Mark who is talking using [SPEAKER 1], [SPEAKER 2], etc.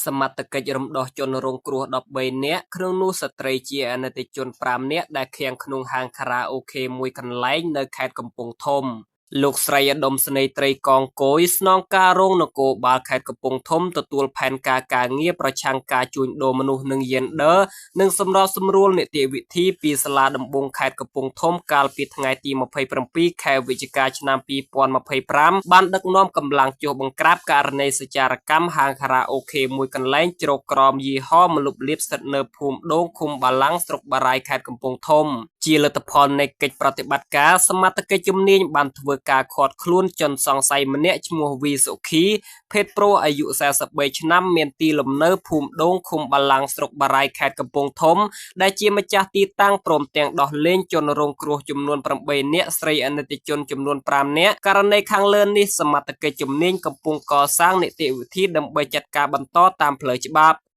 [SPEAKER 1] សមត្ថកិច្ចរំដោះជនរងគ្រោះ13នាក់ក្នុងនោះស្ត្រីជាអនិច្ចជន5នាក់ដែលឃាំងក្នុងហាងខារ៉ាអូខេមួយកន្លែងនៅខេត្តកំពង់ធំលោកស្រីឧត្តមស្នេហ៍ត្រីកងគយស្នងការរងនគរបាលខេត្តកំពង់ធំទទួលផែនការការងារប្រឆាំងការជួញដូរមនុស្សនិងយេនឌ័រនិងសម្របសម្រួលនីតិវិធីពីសាលាដំបងខេត្តកំពង់ធំកាលពីថ្ងៃទី27ខែវិច្ឆិកាឆ្នាំ2025បានដឹកនាំកម្លាំងចុះបង្ក្រាបករណីសច្ចារកម្មហាងខារ៉ាអូខេមួយកន្លែងជ្រកក្រោមយីហោម្លប់លៀបស្ថិតនៅភូមិដូងឃុំបាឡាំងស្រុកបារាយខេត្តកំពង់ធំជាលទ្ធផលនៃកិច្ចប្រតិបត្តិការសមត្ថកិច្ចជំនាញបានធ្វើការឃាត់ខ្លួនជនសង្ស័យម្នាក់ឈ្មោះវីសុខីភេទប្រុសអាយុ43ឆ្នាំមានទីលំនៅភូមិដូងឃុំបាឡាំងស្រុកបារាយខេត្តកំពង់ធំដែលជាម្ចាស់ទីតាំងព្រមទាំងដោះលែងជនរងគ្រោះចំនួន8នាក់ស្រីអនិច្ចជនចំនួន5នាក់ករណីខាងលើនេះសមត្ថកិច្ចជំនាញកំពុងកសាងនីតិវិធីដើម្បីចាត់ការបន្តតាមផ្លូវច្បាប់